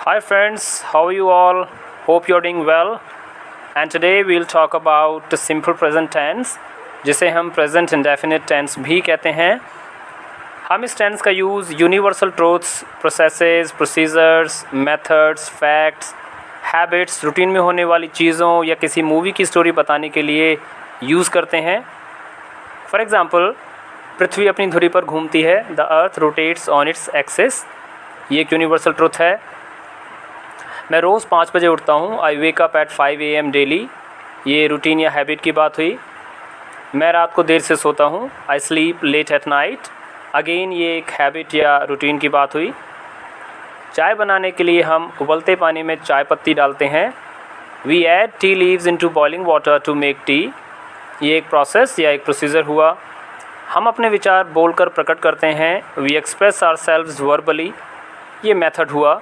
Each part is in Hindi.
Hi friends, how are you all? Hope you're doing well. And today we'll talk about the simple present tense, जिसे हम present indefinite tense भी कहते हैं. हम इस tense का use universal truths, processes, procedures, methods, facts, habits, routine में होने वाली चीज़ों या किसी मूवी की स्टोरी बताने के लिए यूज़ करते हैं. फॉर एग्ज़ाम्पल, पृथ्वी अपनी धुरी पर घूमती है. The earth rotates on its axis. ये एक यूनिवर्सल ट्रूथ है. मैं रोज़ 5 बजे उठता हूँ. I wake up at 5 AM daily. ये रूटीन या हैबिट की बात हुई. मैं रात को देर से सोता हूँ. I sleep late at night. Again ये एक हैबिट या रूटीन की बात हुई. चाय बनाने के लिए हम उबलते पानी में चाय पत्ती डालते हैं. We add tea leaves into boiling water to make tea. ये एक प्रोसेस या एक प्रोसीजर हुआ. हम अपने विचार बोलकर प्रकट करते हैं. We express ourselves verbally. ये मेथड हुआ.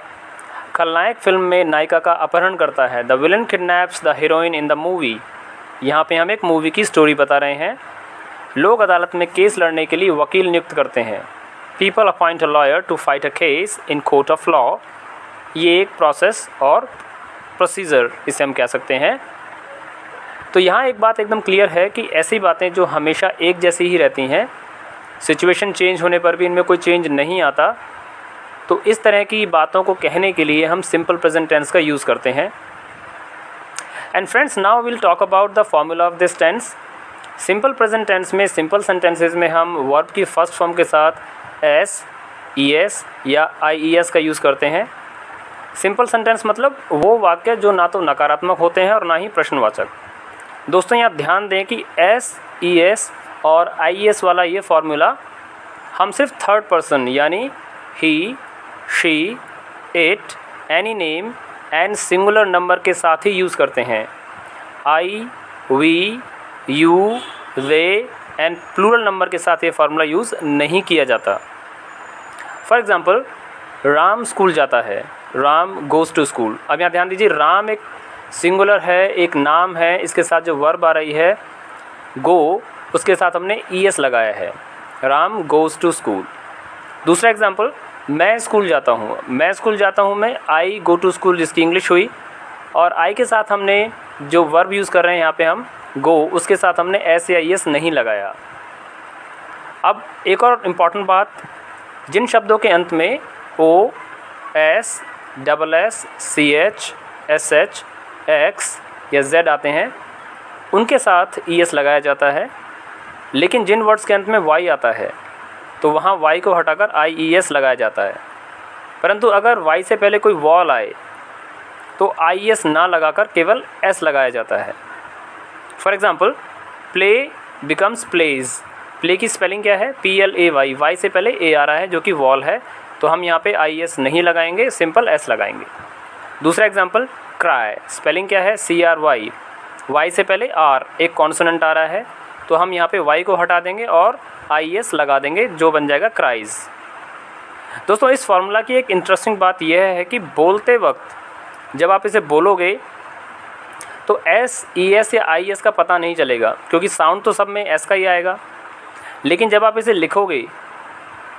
खलनायक फिल्म में नायिका का अपहरण करता है. The villain kidnaps the heroine in the movie. यहाँ पे हम एक मूवी की स्टोरी बता रहे हैं. लोग अदालत में केस लड़ने के लिए वकील नियुक्त करते हैं. People appoint a lawyer to fight a case in court of law. ये एक प्रोसेस और प्रोसीजर इसे हम कह सकते हैं. तो यहाँ एक बात एकदम क्लियर है कि ऐसी बातें जो हमेशा एक जैसी ही रहती हैं, सिचुएशन चेंज होने पर भी इनमें कोई चेंज नहीं आता, तो इस तरह की बातों को कहने के लिए हम सिंपल प्रेजेंट टेंस का यूज़ करते हैं. And friends, now will talk about the formula of this tense. Simple present tense में सिंपल सेंटेंसेस में हम वर्ब की फर्स्ट फॉर्म के साथ एस, ईएस या आईईएस का यूज़ करते हैं. सिंपल सेंटेंस मतलब वो वाक्य जो ना तो नकारात्मक होते हैं और ना ही प्रश्नवाचक. दोस्तों, यहाँ ध्यान दें कि एस, ईएस और आईईएस वाला ये फार्मूला हम सिर्फ थर्ड पर्सन यानी he, she, it, any name and singular number के साथ ही यूज़ करते हैं. I, we, you, they and plural number के साथ ये फार्मूला यूज़ नहीं किया जाता. फॉर एग्ज़ाम्पल, राम स्कूल जाता है. Ram goes to school. अब यहाँ ध्यान दीजिए, राम एक सिंगुलर है, एक नाम है. इसके साथ जो वर्ब आ रही है गो, उसके साथ हमने ईएस लगाया है. Ram goes to school. दूसरा एग्जाम्पल, मैं स्कूल जाता हूँ. मैं स्कूल जाता हूँ में आई गो टू स्कूल जिसकी इंग्लिश हुई, और आई के साथ हमने जो वर्ब यूज़ कर रहे हैं यहाँ पे हम गो, उसके साथ हमने एस या एस नहीं लगाया. अब एक और इम्पॉर्टेंट बात, जिन शब्दों के अंत में O, S, double S, C H, S H, X या जेड आते हैं, उनके साथ ई एस लगाया जाता है. लेकिन जिन वर्ड्स के अंत में वाई आता है तो वहाँ y को हटाकर IES लगाया जाता है. परंतु अगर y से पहले कोई वॉल आए तो IES ना लगाकर केवल S लगाया जाता है. For example, play becomes plays. Play की स्पेलिंग क्या है? PLAY. y से पहले A आ रहा है जो कि वॉल है, तो हम यहाँ पे IES नहीं लगाएंगे, सिंपल S लगाएंगे. दूसरा एग्ज़ाम्पल, क्राई. स्पेलिंग क्या है? CRY. y से पहले R, एक कॉन्सोनेंट आ रहा है, तो हम यहाँ पे y को हटा देंगे और IES लगा देंगे, जो बन जाएगा क्राइज. दोस्तों, इस फार्मूला की एक इंटरेस्टिंग बात यह है कि बोलते वक्त जब आप इसे बोलोगे तो एस, ES या IES का पता नहीं चलेगा, क्योंकि साउंड तो सब में एस का ही आएगा. लेकिन जब आप इसे लिखोगे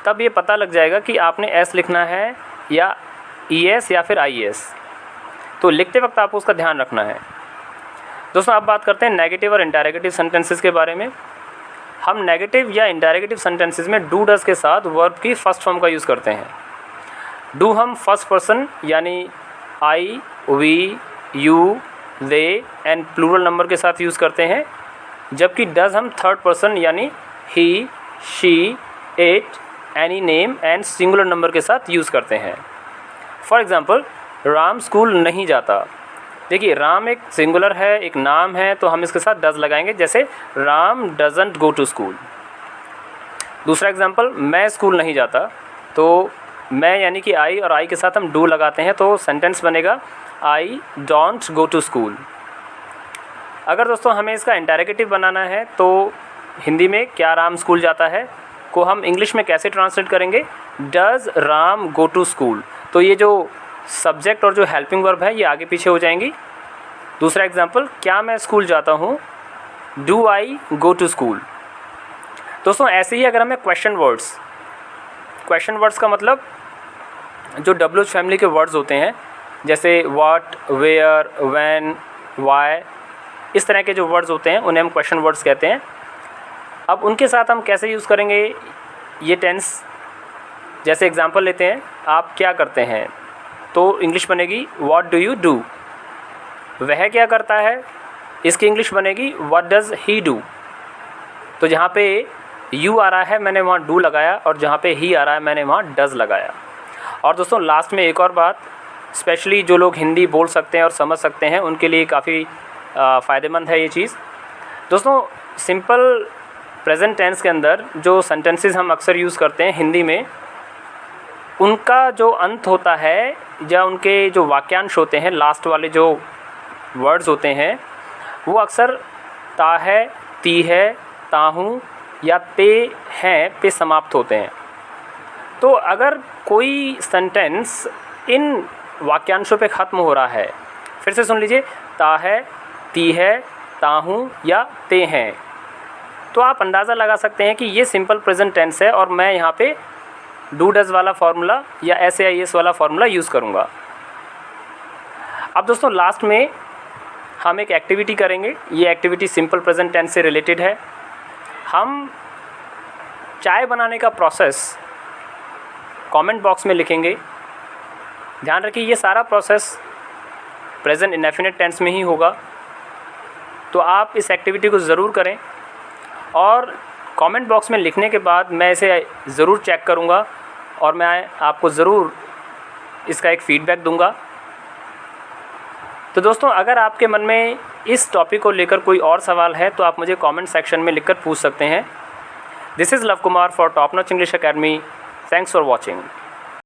तब ये पता लग जाएगा कि आपने एस लिखना है या ES या फिर IES. तो लिखते वक्त आपको उसका ध्यान रखना है. दोस्तों, अब बात करते हैं नेगेटिव और इंटरोगेटिव सेंटेंसेस के बारे में. हम नेगेटिव या इंटरोगेटिव सेंटेंसेस में डू डज के साथ वर्ब की फर्स्ट फॉर्म का यूज़ करते हैं. डू हम फर्स्ट पर्सन यानी I, we, you, they and plural number के साथ यूज़ करते हैं, जबकि डज हम थर्ड पर्सन यानी he, she, it, any name and singular number के साथ यूज़ करते हैं. फॉर एग्ज़ाम्पल, राम स्कूल नहीं जाता. देखिए, राम एक सिंगुलर है, एक नाम है, तो हम इसके साथ डज लगाएंगे, जैसे Ram doesn't go to school. दूसरा एग्जांपल, मैं स्कूल नहीं जाता, तो मैं यानी कि आई और आई के साथ हम डू लगाते हैं, तो सेंटेंस बनेगा I don't go to school. अगर दोस्तों हमें इसका इंटरोगेटिव बनाना है तो हिंदी में क्या राम स्कूल जाता है को हम इंग्लिश में कैसे ट्रांसलेट करेंगे? Does Ram go to school. तो ये जो सब्जेक्ट और जो हेल्पिंग वर्ब है ये आगे पीछे हो जाएंगी. दूसरा एग्जांपल, क्या मैं स्कूल जाता हूँ? Do I go to school. दोस्तों, ऐसे ही अगर हमें क्वेश्चन वर्ड्स का मतलब जो WH फैमिली के वर्ड्स होते हैं जैसे व्हाट, वेयर, व्हेन, व्हाई, इस तरह के जो वर्ड्स होते हैं उन्हें हम क्वेश्चन वर्ड्स कहते हैं। अब उनके साथ हम कैसे यूज़ करेंगे ये टेंस, जैसे एग्जांपल लेते हैं, आप क्या करते हैं, तो इंग्लिश बनेगी व्हाट डू यू डू। वह क्या करता है, इसकी इंग्लिश बनेगी व्हाट डज़ ही डू। तो जहाँ पे यू आ रहा है मैंने वहाँ डू लगाया, और जहाँ पे ही आ रहा है मैंने वहाँ डज़ लगाया। और दोस्तों लास्ट में एक और बात, स्पेशली जो लोग हिंदी बोल सकते हैं और समझ सकते हैं उनके लिए काफ़ी फ़ायदेमंद है ये चीज़। दोस्तों सिंपल प्रेजेंट टेंस के अंदर जो सेंटेंसेस हम अक्सर यूज़ करते हैं हिंदी में, उनका जो अंत होता है या उनके जो वाक्यांश होते हैं, लास्ट वाले जो वर्ड्स होते हैं, वो अक्सर ता है, ती है, ताहूँ या ते हैं पे समाप्त होते हैं। तो अगर कोई सेंटेंस इन वाक्यांशों पे ख़त्म हो रहा है, फिर से सुन लीजिए, ता है, ती है, ताहूँ या ते हैं, तो आप अंदाज़ा लगा सकते हैं कि ये सिंपल प्रेजेंट टेंस है और मैं यहाँ पे डू डज़ वाला फार्मूला या SAIS वाला फार्मूला यूज़ करूँगा। अब दोस्तों लास्ट में हम एक एक्टिविटी करेंगे। ये एक्टिविटी सिंपल प्रेजेंट टेंस से रिलेटेड है। हम चाय बनाने का प्रोसेस कमेंट बॉक्स में लिखेंगे। ध्यान रखिए ये सारा प्रोसेस प्रेजेंट इंडेफिनिट टेंस में ही होगा, तो आप इस एक्टिविटी को ज़रूर करें। और कमेंट बॉक्स में लिखने के बाद मैं इसे ज़रूर चेक करूँगा और मैं आपको ज़रूर इसका एक फ़ीडबैक दूँगा। तो दोस्तों अगर आपके मन में इस टॉपिक को लेकर कोई और सवाल है तो आप मुझे कमेंट सेक्शन में लिखकर पूछ सकते हैं। This is love Kumar for top notch English academy. Thanks for watching.